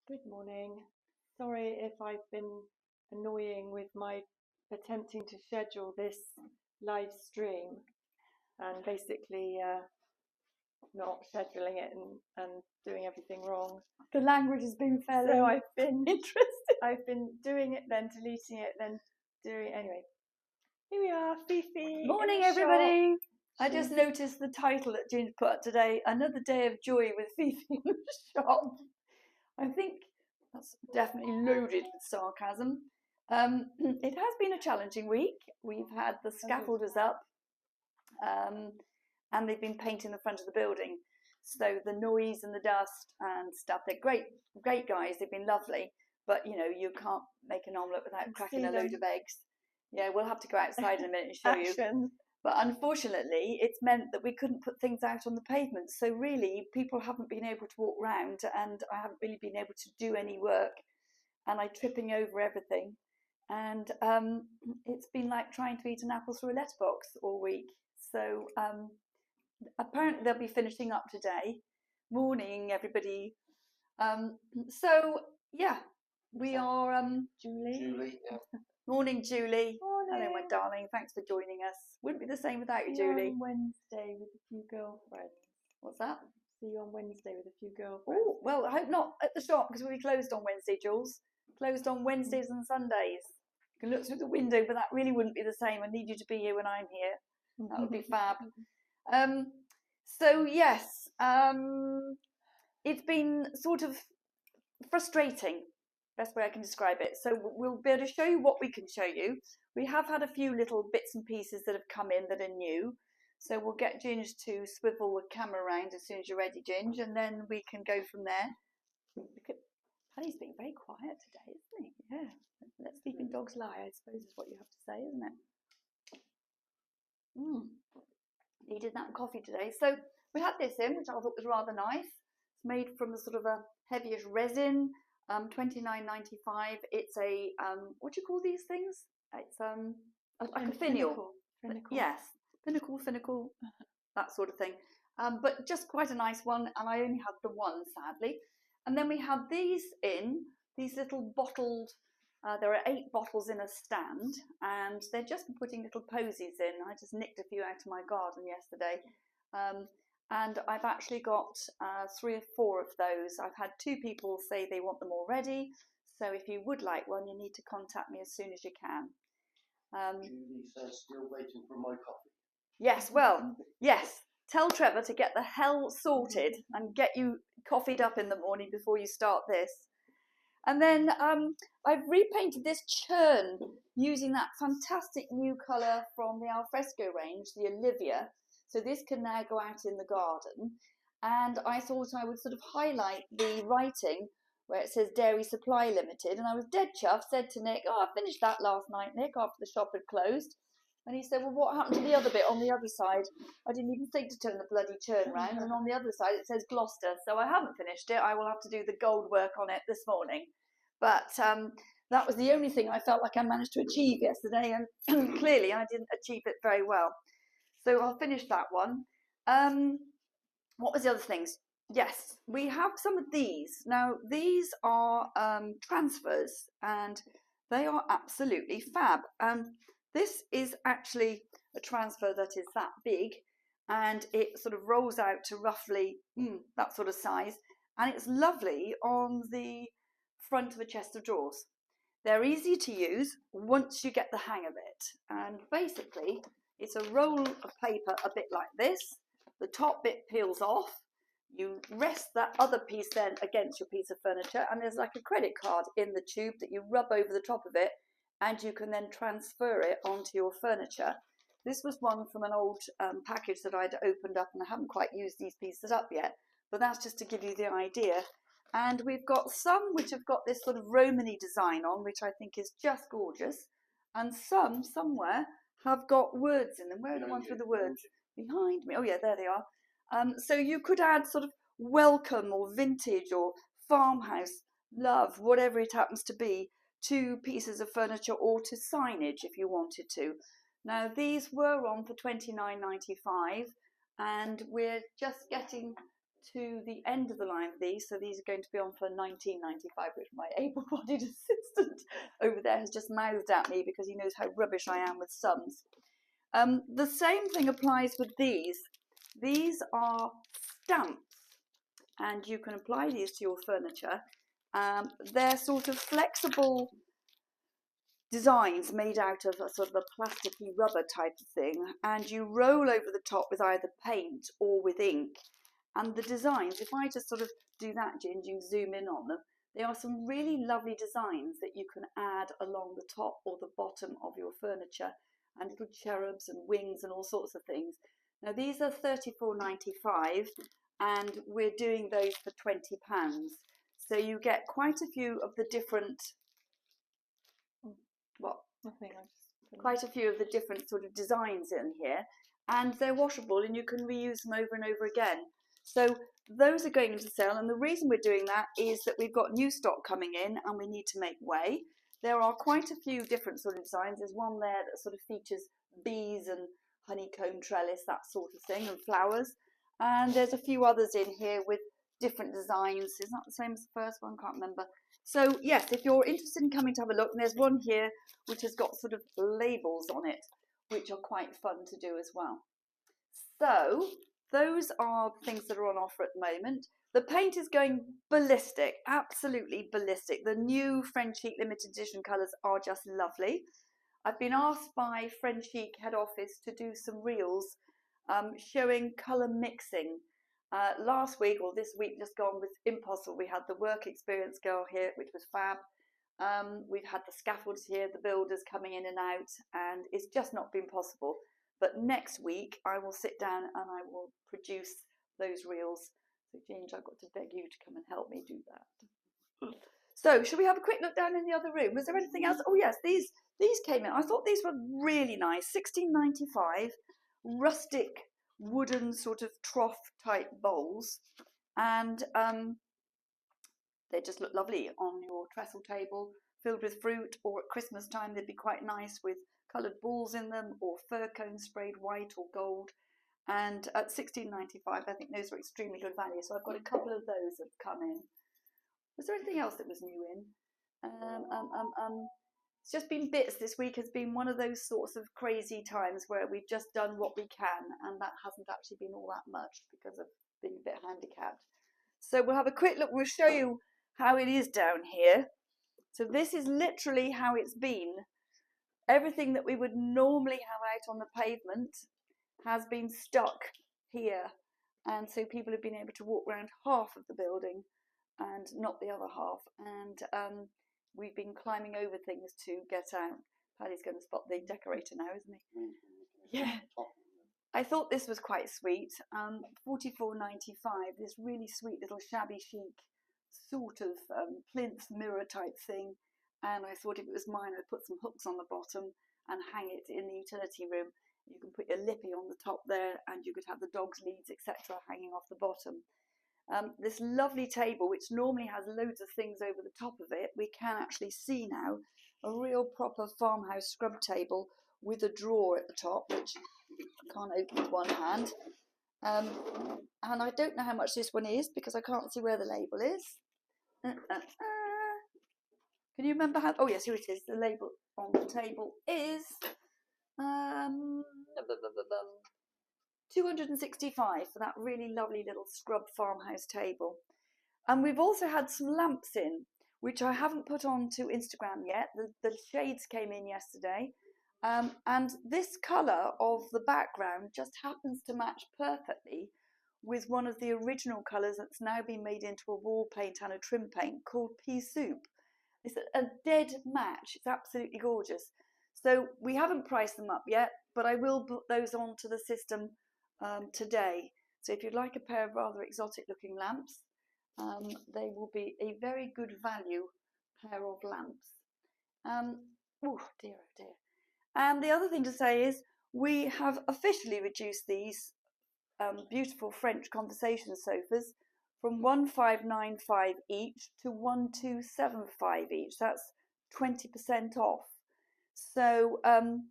Good morning. Sorry if I've been annoying with my attempting to schedule this live stream and basically not scheduling it and doing everything wrong. The language has been fairly So I've been interesting. I've been doing it, then deleting it, then doing anyway. Here we are, Fifi. Morning, everybody. I just noticed the title that Jean's put up today, Another Day of Joy with Fifi in the Shop. I think that's definitely loaded with sarcasm. It has been a challenging week. We've had the scaffolders up and they've been painting the front of the building. So the noise and the dust and stuff, they're great guys. They've been lovely. But, you know, you can't make an omelette without cracking a load of eggs. Yeah, we'll have to go outside in a minute and show you. But unfortunately, it's meant that we couldn't put things out on the pavement. So really, people haven't been able to walk round and I haven't really been able to do any work. And I'm tripping over everything. And it's been like trying to eat an apple through a letterbox all week. So apparently they'll be finishing up today. Morning, everybody. So, yeah, we are... Julie, yeah. Morning, Julie. Morning. Hello, my darling. Thanks for joining us. Wouldn't be the same without you, Julie. On Wednesday with a few girlfriends. What's that? See you on Wednesday with a few girlfriends. Oh, well, I hope not at the shop because we'll be closed on Wednesday, Jules. Closed on Wednesdays and Sundays. You can look through the window, but that really wouldn't be the same. I need you to be here when I'm here. That would be fab. So, yes, it's been sort of frustrating. Best way I can describe it. So we'll be able to show you what we can show you. We have had a few little bits and pieces that have come in that are new. So we'll get Ginge to swivel the camera around as soon as you're ready, Ginge, and then we can go from there. Paddy's being very quiet today, isn't he? Yeah. Let sleeping dogs lie, I suppose is what you have to say, isn't it? Needed that coffee today. So we had this in, which I thought was rather nice. It's made from a sort of a heavyish resin. $29.95. It's a what do you call these things? It's like a finial. Yes, finical, that sort of thing. But just quite a nice one, and I only had the one, sadly. And then we had these in these little bottled. There are 8 bottles in a stand, and they're just putting little posies in. I just nicked a few out of my garden yesterday. And I've actually got 3 or 4 of those. I've had 2 people say they want them already. So if you would like one, you need to contact me as soon as you can. Julie says still waiting for my coffee. Yes, well, yes. Tell Trevor to get the hell sorted and get you coffeeed up in the morning before you start this. And then I've repainted this churn using that fantastic new colour from the Alfresco range, the Olivia. So this can now go out in the garden. And I thought I would sort of highlight the writing where it says Dairy Supply Limited. And I was dead chuffed, said to Nick, I finished that last night, Nick, after the shop had closed. And he said, well, what happened to the other bit on the other side? I didn't even think to turn the bloody churn round. And on the other side it says Gloucester. So I haven't finished it. I will have to do the gold work on it this morning. But that was the only thing I felt like I managed to achieve yesterday. And clearly I didn't achieve it very well. So I'll finish that one. What was the other things? Yes, we have some of these. Now, these are transfers, and they are absolutely fab. This is actually a transfer that is that big, and it sort of rolls out to roughly that sort of size, and it's lovely on the front of a chest of drawers. They're easy to use once you get the hang of it, and basically it's a roll of paper a bit like this. The top bit peels off. You rest that other piece then against your piece of furniture, and there's like a credit card in the tube that you rub over the top of it, and you can then transfer it onto your furniture. This was one from an old package that I'd opened up, and I haven't quite used these pieces up yet, but that's just to give you the idea. And we've got some which have got this sort of Romany design on, which I think is just gorgeous, and some somewhere have got words in them. Where are the ones with the words? Behind me. Oh yeah, there they are. So you could add sort of welcome or vintage or farmhouse, love, whatever it happens to be, to pieces of furniture or to signage if you wanted to. Now these were on for $29.95, and we're just getting to the end of the line of these. So these are going to be on for £19.95, which my able-bodied assistant over there has just mouthed at me because he knows how rubbish I am with sums. The same thing applies with these. These are stamps, and you can apply these to your furniture. They're sort of flexible designs made out of a sort of a plasticky rubber type of thing, and you roll over the top with either paint or with ink. And the designs, if I just sort of do that, Ginge, you zoom in on them, they are some really lovely designs that you can add along the top or the bottom of your furniture, and little cherubs and wings and all sorts of things. Now these are £34.95, and we're doing those for £20. So you get quite a few of the different, quite a few of the different sort of designs in here, and they're washable and you can reuse them over and over again. So those are going into sale, and the reason we're doing that is that we've got new stock coming in and we need to make way. There are quite a few different sort of designs. There's one there that sort of features bees and honeycomb trellis, that sort of thing, and flowers. And there's a few others in here with different designs. It's not the same as the first one, can't remember. So yes, if you're interested in coming to have a look, and there's one here which has got sort of labels on it, which are quite fun to do as well. So those are things that are on offer at the moment. The paint is going ballistic, absolutely ballistic. The new Frenchic limited edition colours are just lovely. I've been asked by Frenchic head office to do some reels showing colour mixing. Last week, or this week just gone, was impossible. We had the work experience girl here, which was fab. We've had the scaffolds here, the builders coming in and out, and it's just not been possible. But next week I will sit down and I will produce those reels. So Ginge, I've got to beg you to come and help me do that. So shall we have a quick look down in the other room? Was there anything else? Oh yes, these came in. I thought these were really nice. £16.95, rustic wooden sort of trough type bowls, and they just look lovely on your trestle table filled with fruit, or at Christmas time they'd be quite nice with coloured balls in them, or fir cones sprayed white or gold. And at £16.95 I think those are extremely good value, so I've got a couple of those that have come in. Was there anything else that was new in? It's just been bits. This week has been one of those sorts of crazy times where we've just done what we can, and that hasn't actually been all that much because of being a bit handicapped. So we'll have a quick look. We'll show you how it is down here. So this is literally how it's been. Everything that we would normally have out on the pavement has been stuck here, and so people have been able to walk around half of the building and not the other half, and we've been climbing over things to get out. Paddy's going to spot the decorator now, isn't he? Yeah. I thought this was quite sweet. £44.95, this really sweet little shabby chic sort of plinth mirror type thing, and I thought if it was mine I'd put some hooks on the bottom and hang it in the utility room. You can put your lippy on the top there, and you could have the dog's leads, etc., hanging off the bottom. This lovely table, which normally has loads of things over the top of it, we can actually see now a real proper farmhouse scrub table with a drawer at the top, which I can't open with one hand. And I don't know how much this one is because I can't see where the label is. Can you remember how? Oh yes, here it is. The label on the table is £265 for that really lovely little scrub farmhouse table. And we've also had some lamps in, which I haven't put on to Instagram yet. The shades came in yesterday, and this colour of the background just happens to match perfectly with one of the original colours that's now been made into a wall paint and a trim paint called Pea Soup. It's a dead match. It's absolutely gorgeous. So we haven't priced them up yet, but I will put those onto the system today. So if you'd like a pair of rather exotic looking lamps, they will be a very good value pair of lamps. Oh dear, oh dear. And the other thing to say is we have officially reduced these beautiful French conversation sofas from £1595 each to £1275 each. That's 20% off. So I'm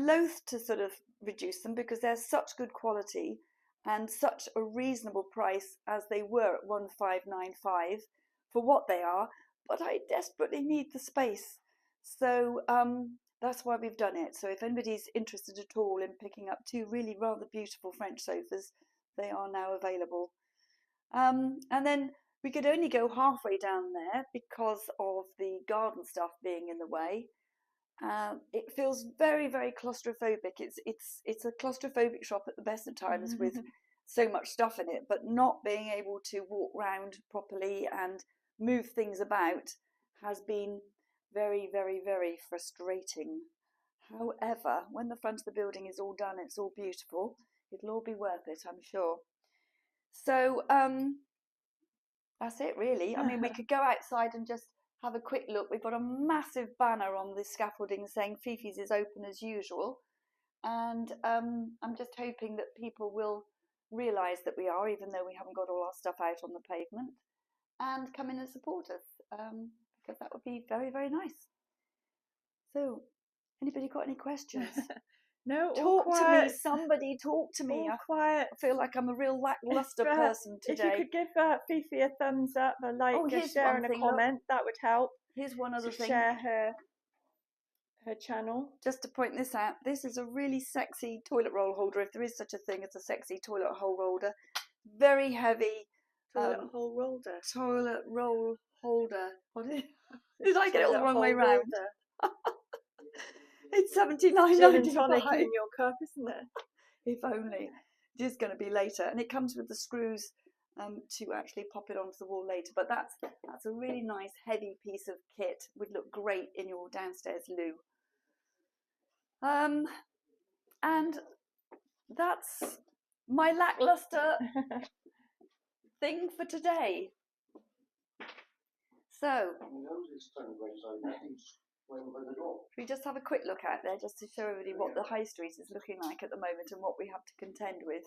loath to sort of reduce them because they're such good quality, and such a reasonable price as they were at 1595 for what they are, but I desperately need the space. So that's why we've done it. So if anybody's interested at all in picking up 2 really rather beautiful French sofas, they are now available. And then we could only go halfway down there because of the garden stuff being in the way. It feels very, very claustrophobic. It's a claustrophobic shop at the best of times with so much stuff in it, but not being able to walk round properly and move things about has been very, very, very frustrating. However, when the front of the building is all done, it's all beautiful. It'll all be worth it, I'm sure. So that's it, really. I mean, we could go outside and just have a quick look. We've got a massive banner on the scaffolding saying Fifi's is open as usual, and I'm just hoping that people will realise that we are, even though we haven't got all our stuff out on the pavement, and come in and support us, because that would be very, very nice. So, anybody got any questions? No, Talk to me, somebody talk to me. All quiet. I feel like I'm a real lackluster person today. If you could give Fifi a thumbs up, a like, a share and a comment, that would help. Here's one other thing. Share her channel. Just to point this out, this is a really sexy toilet roll holder, if there is such a thing as a sexy toilet roll holder. Very heavy. Toilet roll holder. Toilet roll holder. What is it? Did I get it all the wrong way round? It's $79.95 tonic in your cup, isn't it? If only. It is going to be later, and it comes with the screws to actually pop it onto the wall later. But that's a really nice heavy piece of kit. Would look great in your downstairs loo. And that's my lackluster thing for today. So. We just have a quick look out there just to show everybody what the high street is looking like at the moment and what we have to contend with.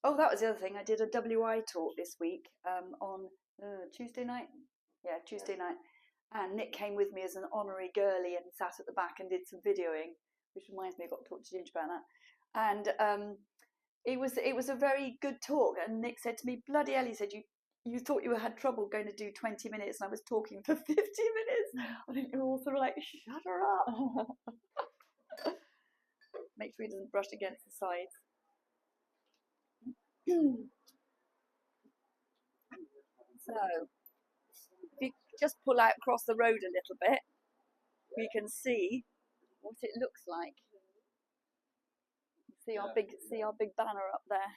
Oh, that was the other thing. I did a WI talk this week on Tuesday night. Yeah, Tuesday night. And Nick came with me as an honorary girlie and sat at the back and did some videoing, which reminds me I've got to talk to Ginger about that. And it was a very good talk. And Nick said to me, bloody hell, he said, you thought you had trouble going to do 20 minutes and I was talking for 50 minutes. I think you're all sort of like, shut her up. Make sure he doesn't brush against the sides. So, if you just pull out across the road a little bit, we can see what it looks like. See our big banner up there.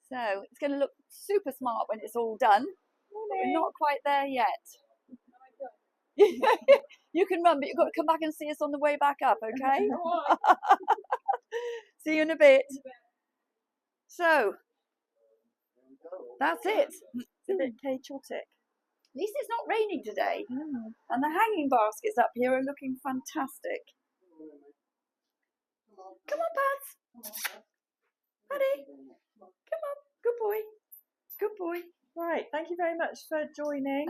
So it's going to look super smart when it's all done. We're not quite there yet. You can run, but you've got to come back and see us on the way back up, okay? See you in a bit. So, that's it. It's a bit chaotic. At least it's not raining today. And the hanging baskets up here are looking fantastic. Come on, Pads. Buddy. Come on. Good boy. Good boy. Right, thank you very much for joining.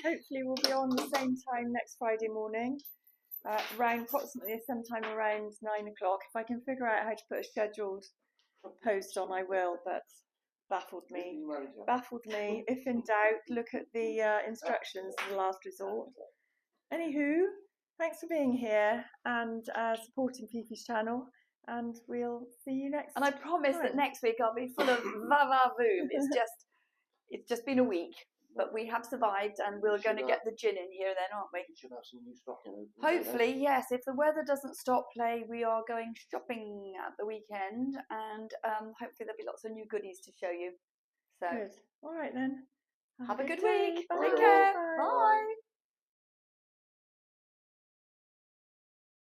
Hopefully we'll be on the same time next Friday morning, around approximately sometime around 9 o'clock. If I can figure out how to put a scheduled post on, I will, but baffled me. If in doubt, look at the instructions as the last resort. Anywho, thanks for being here and supporting Fifi's channel. And we'll see you next time. And I promise that next week I'll be full of va-va-voom. It's just been a week, but we have survived and we're going to get the gin in here then, aren't we? We should have some new stock in. Hopefully, yes. If the weather doesn't stop play, we are going shopping at the weekend and hopefully there'll be lots of new goodies to show you. So, good. All right then. Have a good day. week. Bye. Take care. Bye. Bye.